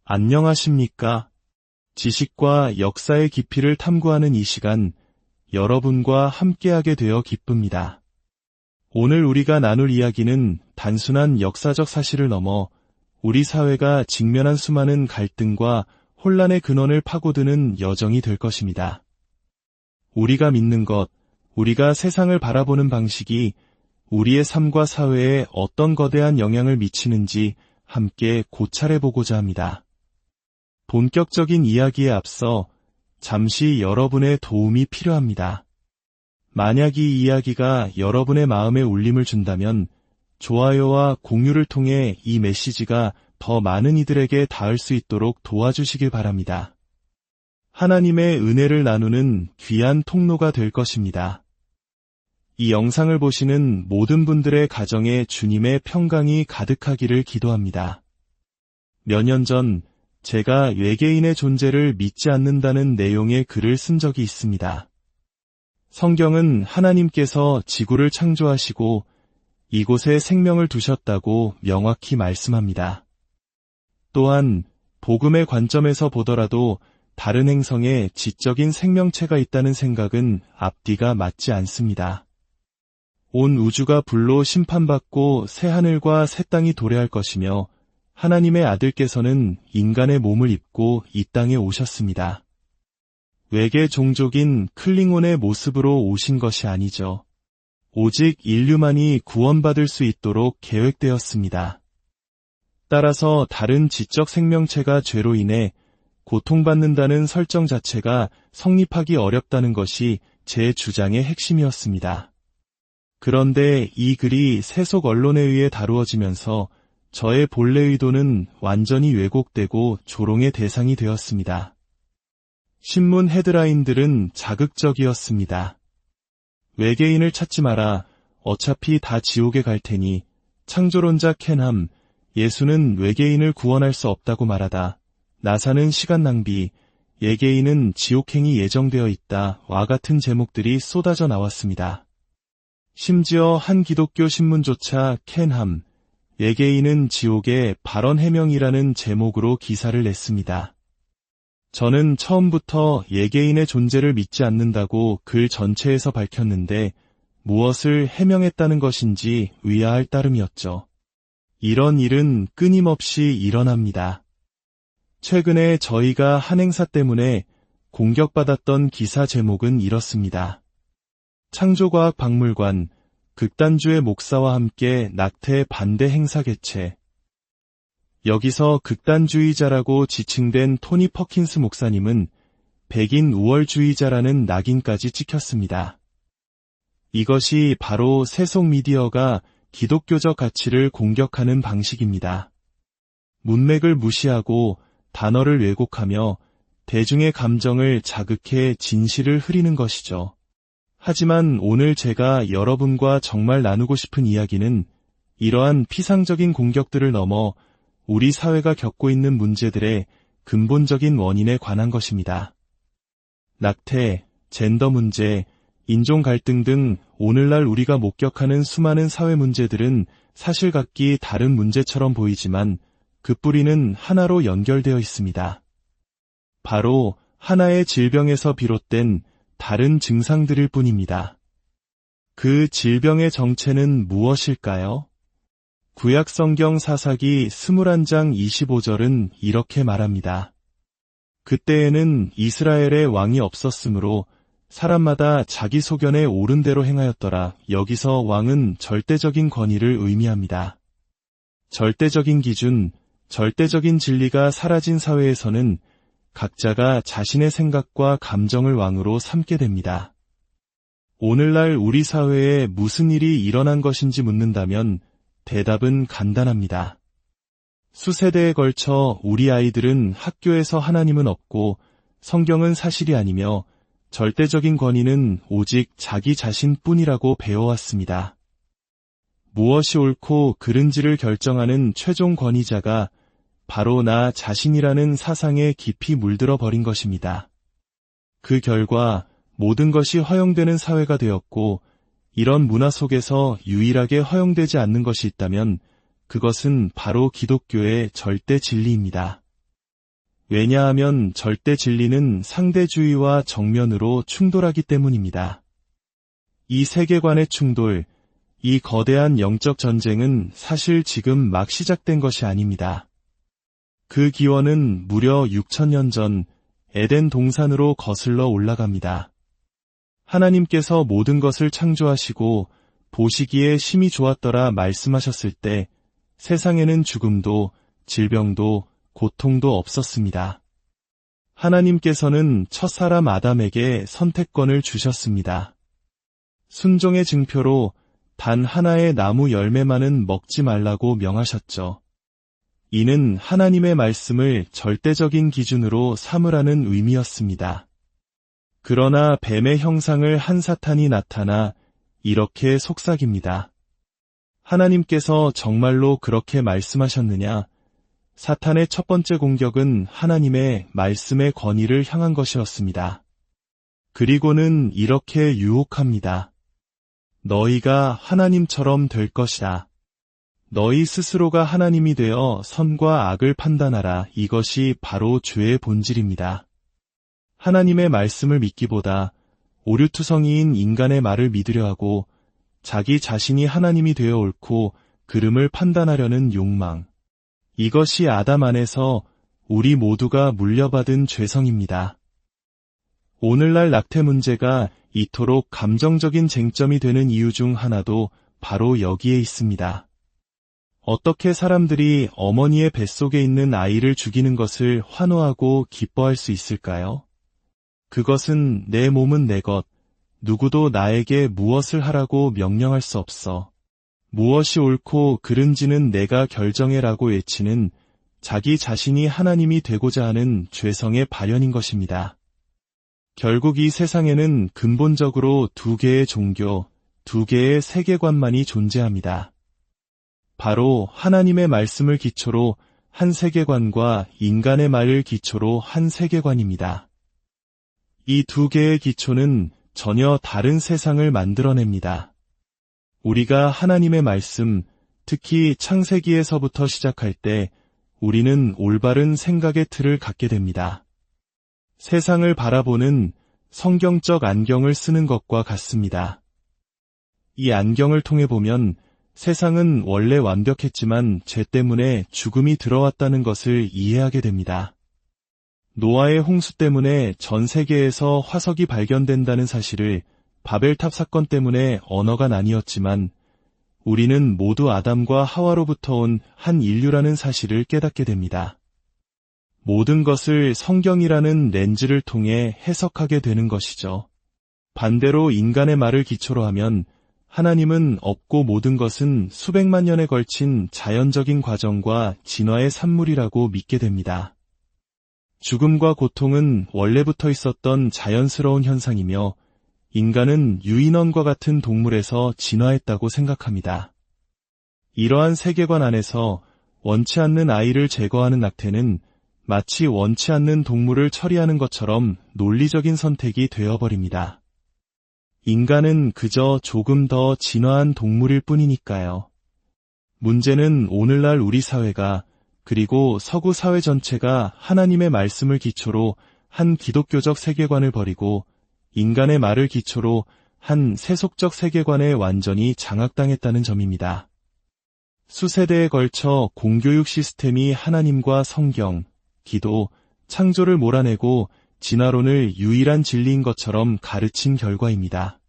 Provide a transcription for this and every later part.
안녕하십니까? 지식과 역사의 깊이를 탐구하는 이 시간, 여러분과 함께하게 되어 기쁩니다. 오늘 우리가 나눌 이야기는 단순한 역사적 사실을 넘어 우리 사회가 직면한 수많은 갈등과 혼란의 근원을 파고드는 여정이 될 것입니다. 우리가 믿는 것, 우리가 세상을 바라보는 방식이 우리의 삶과 사회에 어떤 거대한 영향을 미치는지 함께 고찰해보고자 합니다. 본격적인 이야기에 앞서 잠시 여러분의 도움이 필요합니다. 만약 이 이야기가 여러분의 마음에 울림을 준다면 좋아요와 공유를 통해 이 메시지가 더 많은 이들에게 닿을 수 있도록 도와주시길 바랍니다. 하나님의 은혜를 나누는 귀한 통로가 될 것입니다. 이 영상을 보시는 모든 분들의 가정에 주님의 평강이 가득하기를 기도합니다. 몇 년 전 제가 외계인의 존재를 믿지 않는다는 내용의 글을 쓴 적이 있습니다. 성경은 하나님께서 지구를 창조하시고 이곳에 생명을 두셨다고 명확히 말씀합니다. 또한 복음의 관점에서 보더라도 다른 행성에 지적인 생명체가 있다는 생각은 앞뒤가 맞지 않습니다. 온 우주가 불로 심판받고 새 하늘과 새 땅이 도래할 것이며 하나님의 아들께서는 인간의 몸을 입고 이 땅에 오셨습니다. 외계 종족인 클링온의 모습으로 오신 것이 아니죠. 오직 인류만이 구원받을 수 있도록 계획되었습니다. 따라서 다른 지적 생명체가 죄로 인해 고통받는다는 설정 자체가 성립하기 어렵다는 것이 제 주장의 핵심이었습니다. 그런데 이 글이 세속 언론에 의해 다루어지면서 저의 본래 의도는 완전히 왜곡되고 조롱의 대상이 되었습니다. 신문 헤드라인들은 자극적이었습니다. 외계인을 찾지 마라. 어차피 다 지옥에 갈 테니. 창조론자 켄함. 예수는 외계인을 구원할 수 없다고 말하다. 나사는 시간 낭비. 외계인은 지옥행이 예정되어 있다. 와 같은 제목들이 쏟아져 나왔습니다. 심지어 한 기독교 신문조차 켄함. 외계인은 지옥의 발언 해명이라는 제목으로 기사를 냈습니다. 저는 처음부터 외계인의 존재를 믿지 않는다고 글 전체에서 밝혔는데 무엇을 해명했다는 것인지 의아할 따름이었죠. 이런 일은 끊임없이 일어납니다. 최근에 저희가 한 행사 때문에 공격받았던 기사 제목은 이렇습니다. 창조과학박물관, 극단주의 목사와 함께 낙태 반대 행사 개최. 여기서 극단주의자라고 지칭된 토니 퍼킨스 목사님은 백인 우월주의자라는 낙인까지 찍혔습니다. 이것이 바로 세속 미디어가 기독교적 가치를 공격하는 방식입니다. 문맥을 무시하고 단어를 왜곡하며 대중의 감정을 자극해 진실을 흐리는 것이죠. 하지만 오늘 제가 여러분과 정말 나누고 싶은 이야기는 이러한 피상적인 공격들을 넘어 우리 사회가 겪고 있는 문제들의 근본적인 원인에 관한 것입니다. 낙태, 젠더 문제, 인종 갈등 등 오늘날 우리가 목격하는 수많은 사회 문제들은 사실 각기 다른 문제처럼 보이지만 그 뿌리는 하나로 연결되어 있습니다. 바로 하나의 질병에서 비롯된 다른 증상들일 뿐입니다. 그 질병의 정체는 무엇일까요? 구약 성경 사사기 21장 25절은 이렇게 말합니다. 그때에는 이스라엘의 왕이 없었으므로 사람마다 자기 소견에 옳은 대로 행하였더라. 여기서 왕은 절대적인 권위를 의미합니다. 절대적인 기준, 절대적인 진리가 사라진 사회에서는 각자가 자신의 생각과 감정을 왕으로 삼게 됩니다. 오늘날 우리 사회에 무슨 일이 일어난 것인지 묻는다면 대답은 간단합니다. 수세대에 걸쳐 우리 아이들은 학교에서 하나님은 없고 성경은 사실이 아니며 절대적인 권위는 오직 자기 자신뿐이라고 배워왔습니다. 무엇이 옳고 그른지를 결정하는 최종 권위자가 바로 나 자신이라는 사상에 깊이 물들어 버린 것입니다. 그 결과 모든 것이 허용되는 사회가 되었고 이런 문화 속에서 유일하게 허용되지 않는 것이 있다면 그것은 바로 기독교의 절대 진리입니다. 왜냐하면 절대 진리는 상대주의와 정면으로 충돌하기 때문입니다. 이 세계관의 충돌, 이 거대한 영적 전쟁은 사실 지금 막 시작된 것이 아닙니다. 그 기원은 무려 6천년 전 에덴 동산으로 거슬러 올라갑니다. 하나님께서 모든 것을 창조하시고 보시기에 심히 좋았더라 말씀하셨을 때 세상에는 죽음도 질병도 고통도 없었습니다. 하나님께서는 첫사람 아담에게 선택권을 주셨습니다. 순종의 증표로 단 하나의 나무 열매만은 먹지 말라고 명하셨죠. 이는 하나님의 말씀을 절대적인 기준으로 삼으라는 의미였습니다. 그러나 뱀의 형상을 한 사탄이 나타나 이렇게 속삭입니다. 하나님께서 정말로 그렇게 말씀하셨느냐? 사탄의 첫 번째 공격은 하나님의 말씀의 권위를 향한 것이었습니다. 그리고는 이렇게 유혹합니다. 너희가 하나님처럼 될 것이다. 너희 스스로가 하나님이 되어 선과 악을 판단하라. 이것이 바로 죄의 본질입니다. 하나님의 말씀을 믿기보다 오류투성이인 인간의 말을 믿으려 하고 자기 자신이 하나님이 되어 옳고 그름을 판단하려는 욕망. 이것이 아담 안에서 우리 모두가 물려받은 죄성입니다. 오늘날 낙태 문제가 이토록 감정적인 쟁점이 되는 이유 중 하나도 바로 여기에 있습니다. 어떻게 사람들이 어머니의 뱃속에 있는 아이를 죽이는 것을 환호하고 기뻐할 수 있을까요? 그것은 내 몸은 내 것, 누구도 나에게 무엇을 하라고 명령할 수 없어. 무엇이 옳고 그른지는 내가 결정해라고 외치는 자기 자신이 하나님이 되고자 하는 죄성의 발현인 것입니다. 결국 이 세상에는 근본적으로 두 개의 종교, 두 개의 세계관만이 존재합니다. 바로 하나님의 말씀을 기초로 한 세계관과 인간의 말을 기초로 한 세계관입니다. 이 두 개의 기초는 전혀 다른 세상을 만들어냅니다. 우리가 하나님의 말씀, 특히 창세기에서부터 시작할 때 우리는 올바른 생각의 틀을 갖게 됩니다. 세상을 바라보는 성경적 안경을 쓰는 것과 같습니다. 이 안경을 통해 보면 세상은 원래 완벽했지만 죄 때문에 죽음이 들어왔다는 것을 이해하게 됩니다. 노아의 홍수 때문에 전 세계에서 화석이 발견된다는 사실을 바벨탑 사건 때문에 언어가 나뉘었지만 우리는 모두 아담과 하와로부터 온 한 인류라는 사실을 깨닫게 됩니다. 모든 것을 성경이라는 렌즈를 통해 해석하게 되는 것이죠. 반대로 인간의 말을 기초로 하면 하나님은 없고 모든 것은 수백만 년에 걸친 자연적인 과정과 진화의 산물이라고 믿게 됩니다. 죽음과 고통은 원래부터 있었던 자연스러운 현상이며 인간은 유인원과 같은 동물에서 진화했다고 생각합니다. 이러한 세계관 안에서 원치 않는 아이를 제거하는 낙태는 마치 원치 않는 동물을 처리하는 것처럼 논리적인 선택이 되어버립니다. 인간은 그저 조금 더 진화한 동물일 뿐이니까요. 문제는 오늘날 우리 사회가 그리고 서구 사회 전체가 하나님의 말씀을 기초로 한 기독교적 세계관을 버리고 인간의 말을 기초로 한 세속적 세계관에 완전히 장악당했다는 점입니다. 수세대에 걸쳐 공교육 시스템이 하나님과 성경, 기도, 창조를 몰아내고 진화론을 유일한 진리인 것처럼 가르친 결과입니다.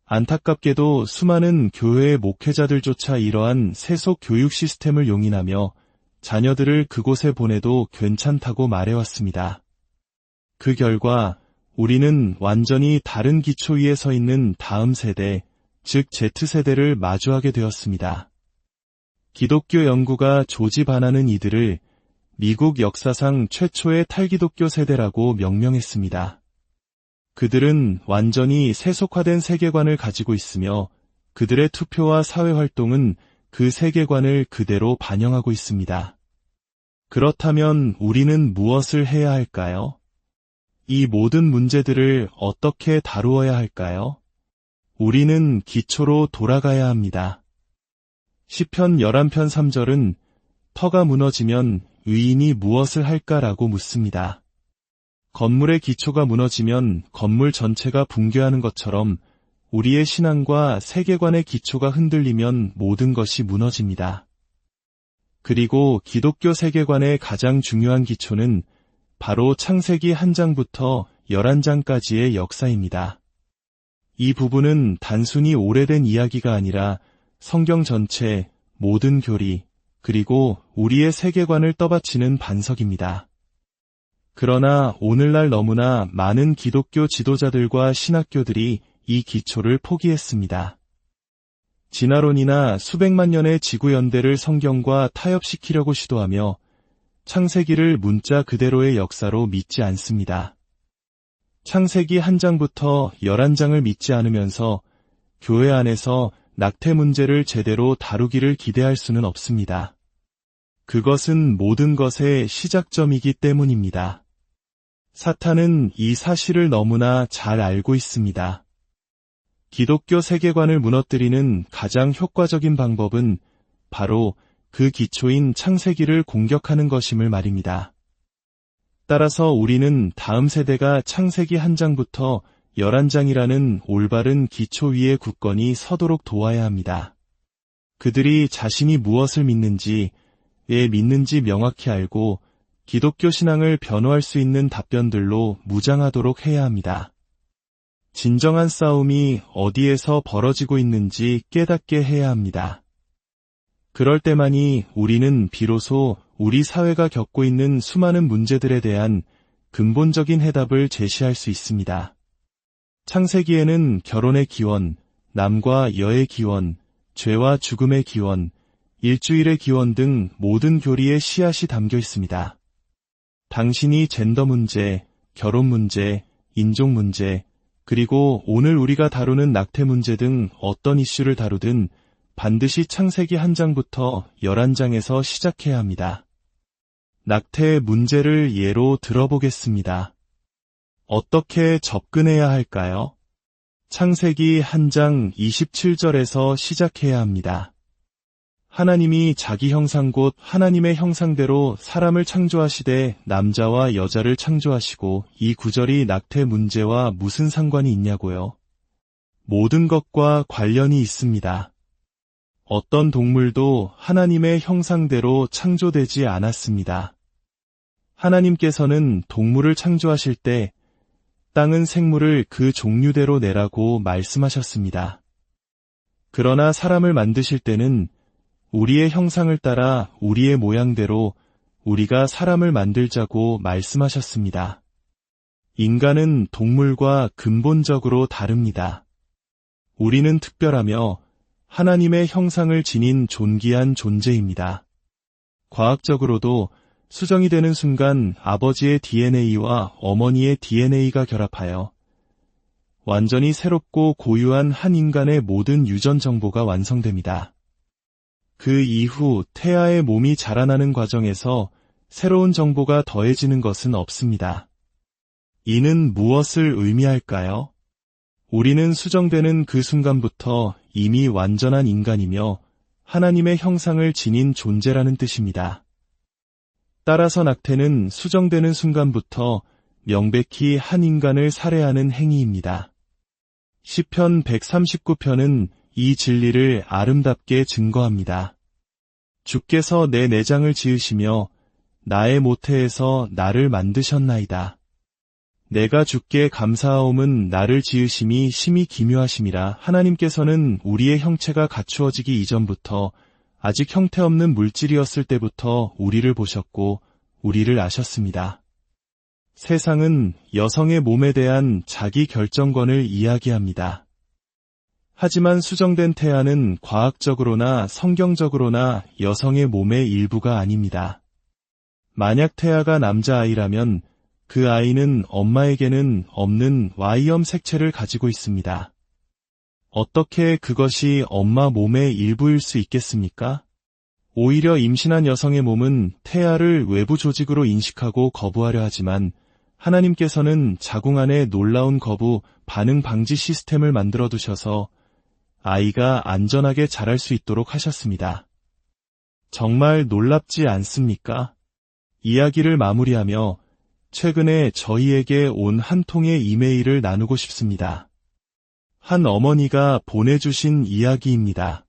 안타깝게도 수많은 교회의 목회자들조차 이러한 세속 교육 시스템을 용인하며 자녀들을 그곳에 보내도 괜찮다고 말해왔습니다. 그 결과 우리는 완전히 다른 기초 위에 서 있는 다음 세대, 즉 Z세대를 마주하게 되었습니다. 기독교 연구가 조지반하는 이들을 미국 역사상 최초의 탈기독교 세대라고 명명했습니다. 그들은 완전히 세속화된 세계관을 가지고 있으며 그들의 투표와 사회활동은 그 세계관을 그대로 반영하고 있습니다. 그렇다면 우리는 무엇을 해야 할까요? 이 모든 문제들을 어떻게 다루어야 할까요? 우리는 기초로 돌아가야 합니다. 시편 11편 3절은 터가 무너지면 의인이 무엇을 할까라고 묻습니다. 건물의 기초가 무너지면 건물 전체가 붕괴하는 것처럼 우리의 신앙과 세계관의 기초가 흔들리면 모든 것이 무너집니다. 그리고 기독교 세계관의 가장 중요한 기초는 바로 창세기 1장부터 11장까지의 역사입니다. 이 부분은 단순히 오래된 이야기가 아니라 성경 전체, 모든 교리, 그리고 우리의 세계관을 떠받치는 반석입니다. 그러나 오늘날 너무나 많은 기독교 지도자들과 신학교들이 이 기초를 포기했습니다. 진화론이나 수백만 년의 지구연대를 성경과 타협시키려고 시도하며 창세기를 문자 그대로의 역사로 믿지 않습니다. 창세기 1장부터 11장을 믿지 않으면서 교회 안에서 낙태 문제를 제대로 다루기를 기대할 수는 없습니다. 그것은 모든 것의 시작점이기 때문입니다. 사탄은 이 사실을 너무나 잘 알고 있습니다. 기독교 세계관을 무너뜨리는 가장 효과적인 방법은 바로 그 기초인 창세기를 공격하는 것임을 말입니다. 따라서 우리는 다음 세대가 창세기 1장부터 11장이라는 올바른 기초 위에 굳건히 서도록 도와야 합니다. 그들이 자신이 무엇을 믿는지, 왜 믿는지 명확히 알고 기독교 신앙을 변호할 수 있는 답변들로 무장하도록 해야 합니다. 진정한 싸움이 어디에서 벌어지고 있는지 깨닫게 해야 합니다. 그럴 때만이 우리는 비로소 우리 사회가 겪고 있는 수많은 문제들에 대한 근본적인 해답을 제시할 수 있습니다. 창세기에는 결혼의 기원, 남과 여의 기원, 죄와 죽음의 기원, 일주일의 기원 등 모든 교리의 씨앗이 담겨 있습니다. 당신이 젠더 문제, 결혼 문제, 인종 문제, 그리고 오늘 우리가 다루는 낙태 문제 등 어떤 이슈를 다루든 반드시 창세기 1장부터 11장에서 시작해야 합니다. 낙태의 문제를 예로 들어보겠습니다. 어떻게 접근해야 할까요? 창세기 1장 27절에서 시작해야 합니다. 하나님이 자기 형상 곧 하나님의 형상대로 사람을 창조하시되 남자와 여자를 창조하시고, 이 구절이 낙태 문제와 무슨 상관이 있냐고요? 모든 것과 관련이 있습니다. 어떤 동물도 하나님의 형상대로 창조되지 않았습니다. 하나님께서는 동물을 창조하실 때 땅은 생물을 그 종류대로 내라고 말씀하셨습니다. 그러나 사람을 만드실 때는 우리의 형상을 따라 우리의 모양대로 우리가 사람을 만들자고 말씀하셨습니다. 인간은 동물과 근본적으로 다릅니다. 우리는 특별하며 하나님의 형상을 지닌 존귀한 존재입니다. 과학적으로도 수정이 되는 순간 아버지의 DNA와 어머니의 DNA가 결합하여 완전히 새롭고 고유한 한 인간의 모든 유전 정보가 완성됩니다. 그 이후 태아의 몸이 자라나는 과정에서 새로운 정보가 더해지는 것은 없습니다. 이는 무엇을 의미할까요? 우리는 수정되는 그 순간부터 이미 완전한 인간이며 하나님의 형상을 지닌 존재라는 뜻입니다. 따라서 낙태는 수정되는 순간부터 명백히 한 인간을 살해하는 행위입니다. 시편 139편은 이 진리를 아름답게 증거합니다. 주께서 내 내장을 지으시며 나의 모태에서 나를 만드셨나이다. 내가 주께 감사하옴은 나를 지으심이 심히 기묘하심이라. 하나님께서는 우리의 형체가 갖추어지기 이전부터, 아직 형태없는 물질이었을 때부터 우리를 보셨고 우리를 아셨습니다. 세상은 여성의 몸에 대한 자기 결정권을 이야기합니다. 하지만 수정된 태아는 과학적으로나 성경적으로나 여성의 몸의 일부가 아닙니다. 만약 태아가 남자아이라면 그 아이는 엄마에게는 없는 Y형 색채를 가지고 있습니다. 어떻게 그것이 엄마 몸의 일부일 수 있겠습니까? 오히려 임신한 여성의 몸은 태아를 외부 조직으로 인식하고 거부하려 하지만 하나님께서는 자궁 안에 놀라운 거부 반응 방지 시스템을 만들어 두셔서 아이가 안전하게 자랄 수 있도록 하셨습니다. 정말 놀랍지 않습니까? 이야기를 마무리하며 최근에 저희에게 온 한 통의 이메일을 나누고 싶습니다. 한 어머니가 보내주신 이야기입니다.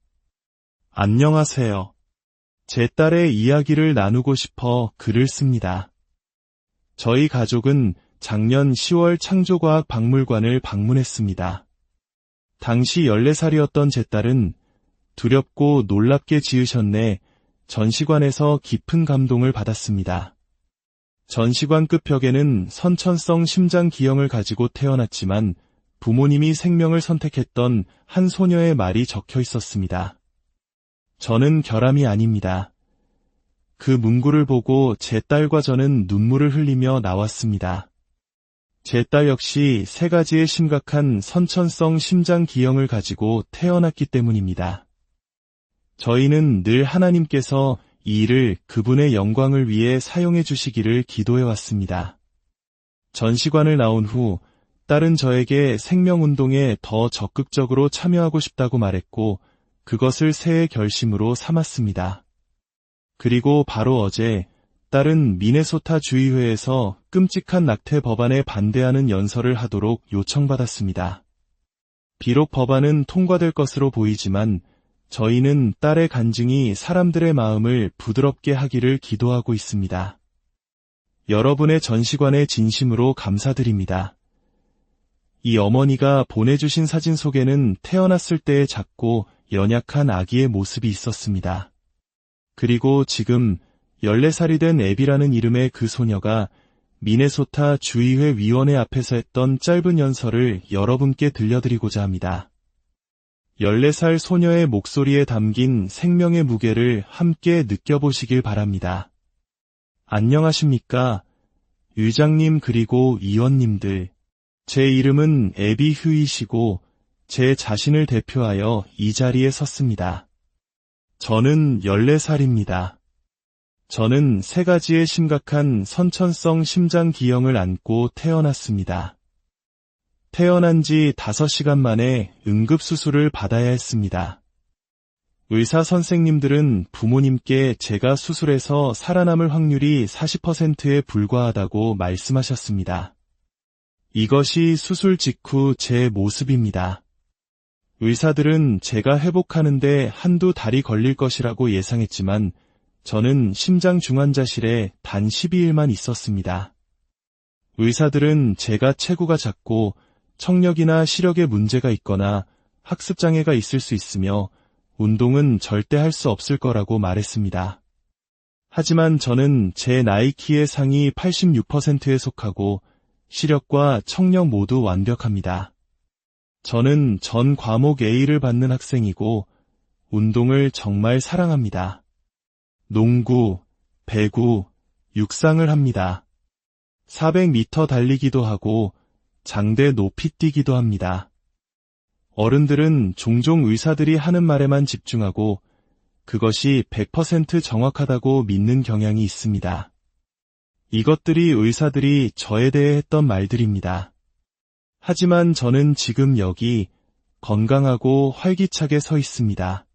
안녕하세요. 제 딸의 이야기를 나누고 싶어 글을 씁니다. 저희 가족은 작년 10월 창조과학박물관을 방문했습니다. 당시 14살이었던 제 딸은 두렵고 놀랍게 지으셨네 전시관에서 깊은 감동을 받았습니다. 전시관 끝벽에는 선천성 심장 기형을 가지고 태어났지만 부모님이 생명을 선택했던 한 소녀의 말이 적혀 있었습니다. 저는 결함이 아닙니다. 그 문구를 보고 제 딸과 저는 눈물을 흘리며 나왔습니다. 제 딸 역시 3가지의 심각한 선천성 심장 기형을 가지고 태어났기 때문입니다. 저희는 늘 하나님께서 이 일을 그분의 영광을 위해 사용해 주시기를 기도해 왔습니다. 전시관을 나온 후 딸은 저에게 생명운동에 더 적극적으로 참여하고 싶다고 말했고 그것을 새해 결심으로 삼았습니다. 그리고 바로 어제 딸은 미네소타 주의회에서 끔찍한 낙태 법안에 반대하는 연설을 하도록 요청받았습니다. 비록 법안은 통과될 것으로 보이지만 저희는 딸의 간증이 사람들의 마음을 부드럽게 하기를 기도하고 있습니다. 여러분의 전시관에 진심으로 감사드립니다. 이 어머니가 보내주신 사진 속에는 태어났을 때의 작고 연약한 아기의 모습이 있었습니다. 그리고 지금 14살이 된 애비라는 이름의 그 소녀가 미네소타 주의회 위원회 앞에서 했던 짧은 연설을 여러분께 들려드리고자 합니다. 14살 소녀의 목소리에 담긴 생명의 무게를 함께 느껴보시길 바랍니다. 안녕하십니까? 의장님 그리고 위원님들. 제 이름은 애비 휴이시고 제 자신을 대표하여 이 자리에 섰습니다. 저는 14살입니다. 저는 3가지의 심각한 선천성 심장 기형을 안고 태어났습니다. 태어난 지 5시간 만에 응급수술을 받아야 했습니다. 의사 선생님들은 부모님께 제가 수술해서 살아남을 확률이 40%에 불과하다고 말씀하셨습니다. 이것이 수술 직후 제 모습입니다. 의사들은 제가 회복하는데 한두 달이 걸릴 것이라고 예상했지만 저는 심장 중환자실에 단 12일만 있었습니다. 의사들은 제가 체구가 작고 청력이나 시력에 문제가 있거나 학습장애가 있을 수 있으며 운동은 절대 할 수 없을 거라고 말했습니다. 하지만 저는 제 나이 키의 상위 86%에 속하고 시력과 청력 모두 완벽합니다. 저는 전 과목 A를 받는 학생이고 운동을 정말 사랑합니다. 농구, 배구, 육상을 합니다. 400m 달리기도 하고 장대 높이 뛰기도 합니다. 어른들은 종종 의사들이 하는 말에만 집중하고 그것이 100% 정확하다고 믿는 경향이 있습니다. 이것들이 의사들이 저에 대해 했던 말들입니다. 하지만 저는 지금 여기 건강하고 활기차게 서 있습니다.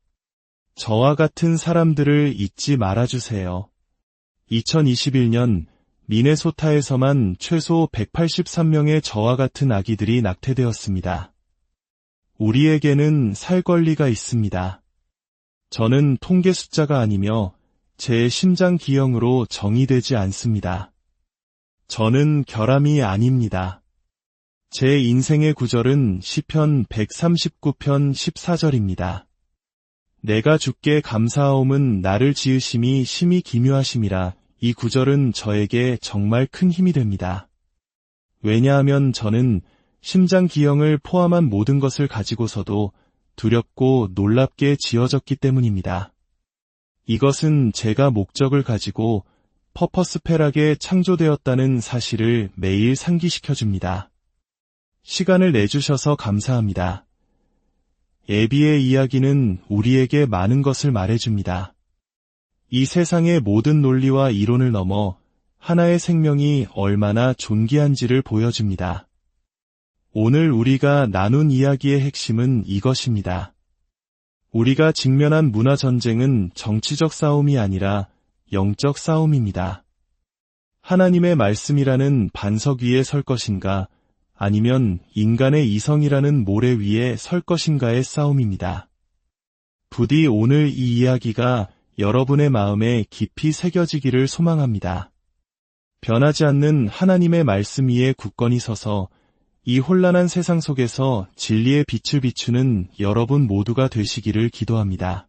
저와 같은 사람들을 잊지 말아주세요. 2021년 미네소타에서만 최소 183명의 저와 같은 아기들이 낙태되었습니다. 우리에게는 살 권리가 있습니다. 저는 통계 숫자가 아니며 제 심장 기형으로 정의되지 않습니다. 저는 결함이 아닙니다. 제 인생의 구절은 시편 139편 14절입니다. 내가 주께 감사하옴은 나를 지으심이 심히 기묘하심이라. 이 구절은 저에게 정말 큰 힘이 됩니다. 왜냐하면 저는 심장 기형을 포함한 모든 것을 가지고서도 두렵고 놀랍게 지어졌기 때문입니다. 이것은 제가 목적을 가지고 퍼퍼스펠하게 창조되었다는 사실을 매일 상기시켜줍니다. 시간을 내주셔서 감사합니다. 애비의 이야기는 우리에게 많은 것을 말해줍니다. 이 세상의 모든 논리와 이론을 넘어 하나의 생명이 얼마나 존귀한지를 보여줍니다. 오늘 우리가 나눈 이야기의 핵심은 이것입니다. 우리가 직면한 문화 전쟁은 정치적 싸움이 아니라 영적 싸움입니다. 하나님의 말씀이라는 반석 위에 설 것인가, 아니면 인간의 이성이라는 모래 위에 설 것인가의 싸움입니다. 부디 오늘 이 이야기가 여러분의 마음에 깊이 새겨지기를 소망합니다. 변하지 않는 하나님의 말씀 위에 굳건히 서서 이 혼란한 세상 속에서 진리의 빛을 비추는 여러분 모두가 되시기를 기도합니다.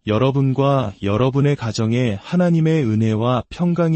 여러분과 여러분의 가정에 하나님의 은혜와 평강이